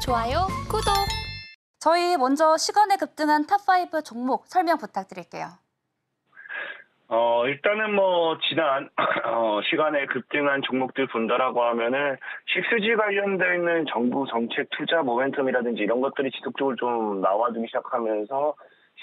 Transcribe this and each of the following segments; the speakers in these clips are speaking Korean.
좋아요, 구독. 저희 먼저 시간에 급등한 탑5 종목 설명 부탁드릴게요. 일단은 지난 시간에 급등한 종목들 본다라고 하면은 6G 관련되어 있는 정부 정책 투자 모멘텀이라든지 이런 것들이 지속적으로 좀 나와주기 시작하면서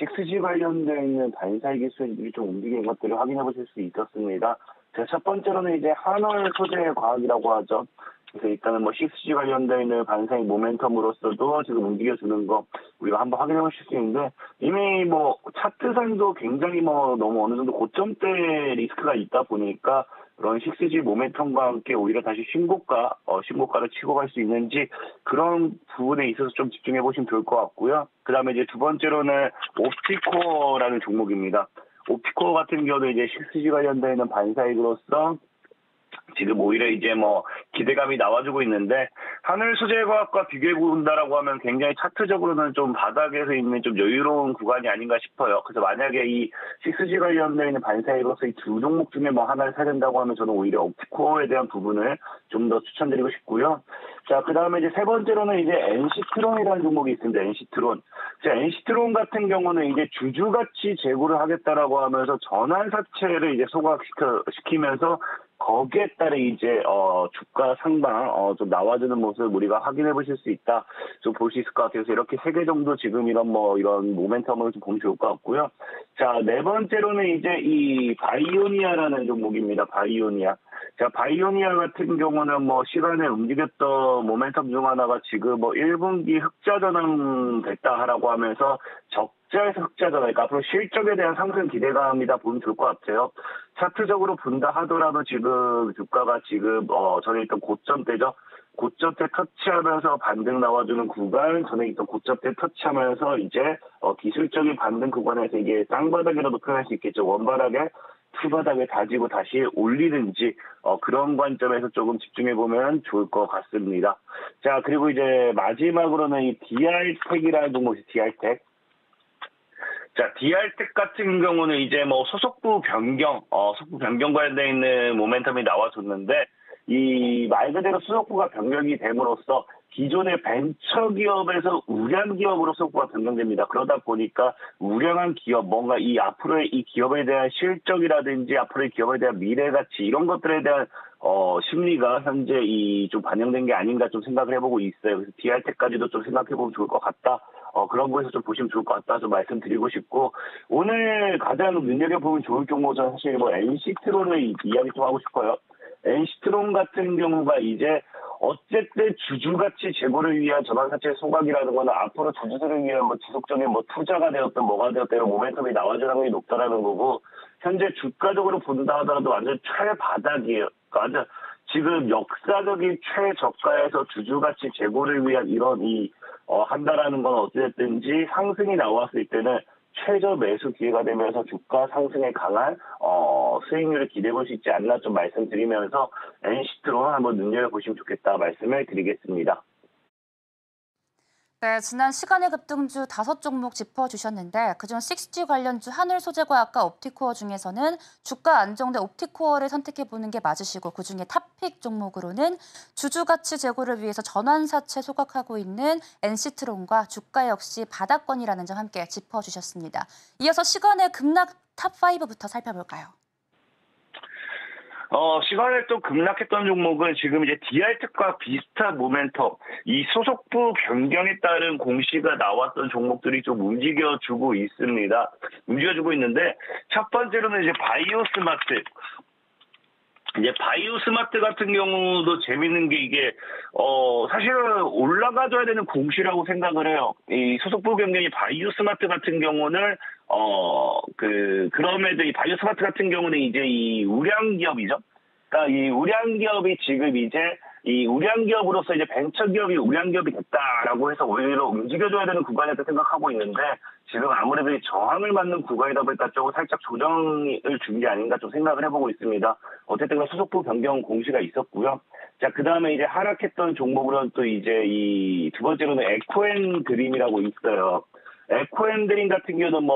6G 관련되어 있는 반사이 기술들이 좀 움직이는 것들을 확인해 보실 수 있었습니다. 자, 첫 번째로는 이제 한월 소재 과학이라고 하죠. 그래서 일단은 6G 관련되어 있는 반사이 모멘텀으로서도 지금 움직여주는 거 우리가 한번 확인해 보실 수 있는데, 이미 차트상도 굉장히 너무 어느 정도 고점대 리스크가 있다 보니까 그런 6G 모멘텀과 함께 오히려 다시 신고가를 치고 갈 수 있는지 그런 부분에 있어서 좀 집중해 보시면 좋을 것 같고요. 그 다음에 이제 두 번째로는 옵티코어라는 종목입니다. 옵티코어 같은 경우는 이제 6G 관련되어 있는 반사익으로서 지금 오히려 이제 기대감이 나와주고 있는데, 하늘 소재과학과 비교해 본다라고 하면 굉장히 차트적으로는 좀 바닥에서 있는 좀 여유로운 구간이 아닌가 싶어요. 그래서 만약에 이 6G 관련되어 있는 반사익으로서 이 두 종목 중에 하나를 사야 된다고 하면 저는 오히려 옵티코어에 대한 부분을 좀 더 추천드리고 싶고요. 자, 그 다음에 이제 세 번째로는 이제 NC트론이라는 종목이 있습니다. NC트론. 자, NC트론 같은 경우는 이제 주주가치 제고를 하겠다라고 하면서 전환사채를 이제 소각시키면서 거기에 따라 이제 주가 상방 좀 나와주는 모습을 우리가 확인해 보실 수 있다, 좀 볼 수 있을 것 같아요. 그래서 이렇게 세 개 정도 지금 이런 모멘텀을 좀 보면 좋을 것 같고요. 자, 네 번째로는 이제 이 바이오니아라는 종목입니다. 바이오니아. 자, 바이오니아 같은 경우는 시간에 움직였던 모멘텀 중 하나가 지금 1분기 흑자 전환 됐다라고 하면서 적자에서 흑자 전환, 그러니까 앞으로 실적에 대한 상승 기대감이다 보면 좋을 것 같아요. 차트적으로 본다 하더라도 지금 주가가 지금 전에 있던 고점대죠. 고점대 터치하면서 반등 나와주는 구간, 전에 있던 고점대 터치하면서 이제 기술적인 반등 구간에서 이게 쌍바닥이라도 표현할 수 있겠죠. 원바닥에 투바닥에 다지고 다시 올리는지 그런 관점에서 조금 집중해보면 좋을 것 같습니다. 자, 그리고 이제 마지막으로는 이 DR텍이라는 종목이 DR텍. 자, DR텍 같은 경우는 이제 소속부 변경 관련되어 있는 모멘텀이 나와줬는데, 이 말 그대로 소속부가 변경이 됨으로써 기존의 벤처기업에서 우량기업으로 소속부가 변경됩니다. 그러다 보니까 우량한 기업, 뭔가 이 앞으로의 이 기업에 대한 실적이라든지 앞으로의 기업에 대한 미래 가치, 이런 것들에 대한 심리가 현재 좀 반영된 게 아닌가 좀 생각을 해보고 있어요. 그래서 DR텍까지도 좀 생각해보면 좋을 것 같다. 그런 거에서 좀 보시면 좋을 것 같다 좀 말씀드리고 싶고, 오늘 가장 눈여겨보면 좋을 종목은 사실 NC트론을 이야기 좀 하고 싶어요. NC트론 같은 경우가 이제 어쨌든 주주가치 제고를 위한 전환사채 소각이라는 거는 앞으로 주주들을 위한 지속적인 투자가 되었든 뭐가 되었든 이런 모멘텀이 나와줄 확률이 높다라는 거고, 현재 주가적으로 본다 하더라도 완전 최바닥이에요. 그러니까 지금 역사적인 최저가에서 주주가치 제고를 위한 이런 한다라는 건 어찌됐든지 상승이 나왔을 때는 최저 매수 기회가 되면서 주가 상승에 강한 수익률을 기대해 볼 수 있지 않나 좀 말씀드리면서 NC트론 한번 눈여겨보시면 좋겠다 말씀을 드리겠습니다. 네, 지난 시간의 급등주 5종목 짚어주셨는데, 그중 6G 관련주 하늘 소재과학과 옵티코어 중에서는 주가 안정된 옵티코어를 선택해보는 게 맞으시고, 그중에 탑픽 종목으로는 주주가치 제고를 위해서 전환사채 소각하고 있는 NC트론과 주가 역시 바닥권이라는 점 함께 짚어주셨습니다. 이어서 시간의 급락 탑5부터 살펴볼까요? 시간에 또 급락했던 종목은 지금 이제 DR텍과 비슷한 모멘텀, 이 소속부 변경에 따른 공시가 나왔던 종목들이 좀 움직여주고 있습니다. 움직여주고 있는데, 첫 번째로는 이제 바이오스마트. 이제 바이오스마트 같은 경우도 재밌는 게 이게 사실은 올라가줘야 되는 공시라고 생각을 해요. 이 소속부 변경이 바이오스마트 같은 경우는 그럼에도 이 바이오스마트 같은 경우는 이제 이 우량기업이죠. 그러니까 이 우량기업이 지금 이제 이 우량기업으로서 이제 벤처기업이 우량기업이 됐다라고 해서 오히려 움직여줘야 되는 구간이라고 생각하고 있는데, 지금 아무래도 이 저항을 맞는 구간이다 보니까 조금 살짝 조정을 준 게 아닌가 좀 생각을 해보고 있습니다. 어쨌든 소속부 변경 공시가 있었고요. 자, 그 다음에 이제 하락했던 종목으로는 또 이제 이 두 번째로는 에코앤드림이라고 있어요. 에코앤드림 같은 경우는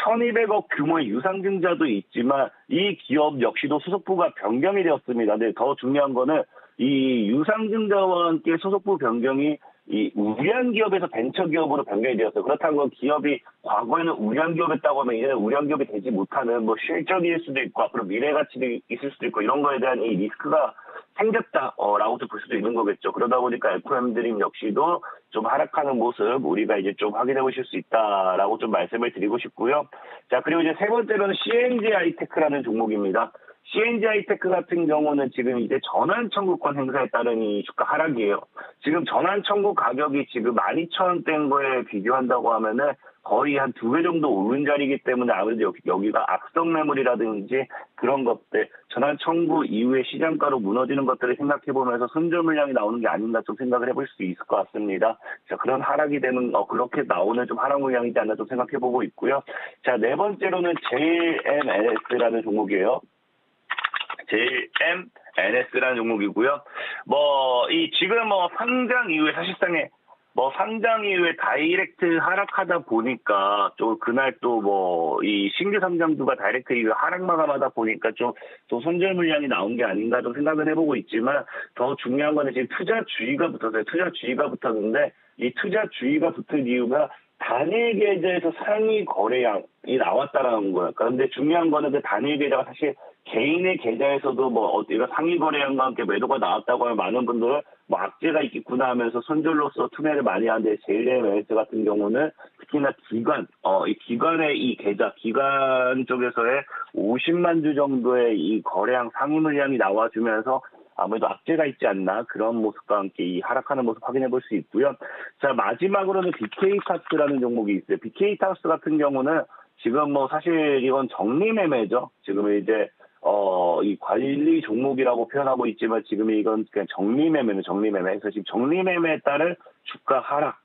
1,200억 규모의 유상증자도 있지만 이 기업 역시도 소속부가 변경이 되었습니다. 근데 더 중요한 거는 이 유상증자와 함께 소속부 변경이 이 우량 기업에서 벤처 기업으로 변경이 되었어요. 그렇다는 건 기업이 과거에는 우량 기업이었다고 하면 이제는 우량 기업이 되지 못하는 뭐 실적일 수도 있고 앞으로 미래 가치도 있을 수도 있고 이런 거에 대한 이 리스크가 생겼다라고 볼 수도 있는 거겠죠. 그러다 보니까 FM드림 역시도 좀 하락하는 모습 우리가 이제 좀 확인해 보실 수 있다라고 좀 말씀을 드리고 싶고요. 자, 그리고 이제 세 번째로는 CNG 하이테크라는 종목입니다. CNG 하이테크 같은 경우는 지금 이제 전환 청구권 행사에 따른 이 주가 하락이에요. 지금 전환 청구 가격이 지금 12,000원대인 거에 비교한다고 하면은 거의 한 2배 정도 오른 자리이기 때문에 아무래도 여기가 악성 매물이라든지 그런 것들, 전환 청구 이후에 시장가로 무너지는 것들을 생각해 보면서 손절 물량이 나오는 게 아닌가 좀 생각을 해볼 수 있을 것 같습니다. 자, 그런 하락이 되는, 그렇게 나오는 좀 하락 물량이지 않나 좀 생각해 보고 있고요. 자, 네 번째로는 JMNS라는 종목이에요. JMNS라는 종목이고요. 지금 상장 이후에 사실상에 상장 이후에 다이렉트 하락하다 보니까 좀 그날 또 이 신규 상장주가 다이렉트 이후에 하락 마감하다 보니까 좀 또 손절 물량이 나온 게 아닌가 좀 생각을 해보고 있지만 더 중요한 거는 지금 투자 주의가 붙었어요. 투자 주의가 붙었는데 이 투자 주의가 붙은 이유가 단일 계좌에서 상위 거래량이 나왔다라는 거예요. 그런데 중요한 거는 그 단일 계좌가 사실 개인의 계좌에서도 이런 상위 거래량과 함께 매도가 나왔다고 하면 많은 분들은 악재가 있겠구나 하면서 손절로서 투매를 많이 하는데 JMS 같은 경우는 특히나 이 기관의 이 계좌, 기관 쪽에서의 50만 주 정도의 이 거래량 상위 물량이 나와주면서 아무래도 악재가 있지 않나 그런 모습과 함께 이 하락하는 모습 확인해 볼 수 있고요. 자, 마지막으로는 BK타스라는 종목이 있어요. BK타스 같은 경우는 지금 사실 이건 정리 매매죠. 지금 이제 이 관리 종목이라고 표현하고 있지만 지금 이건 그냥 정리 매매는 정리 매매. 그래서 지금 정리 매매에 따른 주가 하락.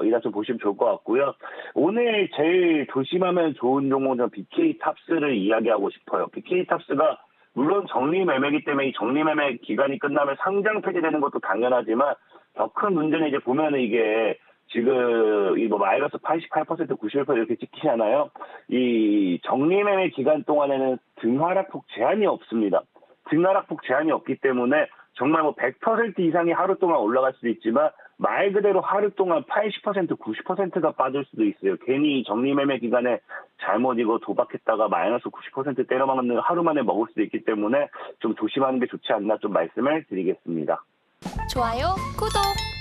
이라 좀 보시면 좋을 것 같고요. 오늘 제일 조심하면 좋은 종목은 BK탑스를 이야기하고 싶어요. BK탑스가 물론 정리 매매이기 때문에 이 정리 매매 기간이 끝나면 상장 폐지되는 것도 당연하지만 더 큰 문제는 이제 보면은 이게 지금 마이너스 88%, 91% 이렇게 찍히잖아요. 이 정리 매매 기간 동안에는 등하락폭 제한이 없습니다. 등하락폭 제한이 없기 때문에 정말 100% 이상이 하루 동안 올라갈 수도 있지만 말 그대로 하루 동안 80%, 90%가 빠질 수도 있어요. 괜히 정리 매매 기간에 잘못 도박했다가 마이너스 90% 때려맞는 하루 만에 먹을 수도 있기 때문에 좀 조심하는 게 좋지 않나 좀 말씀을 드리겠습니다. 좋아요, 구독!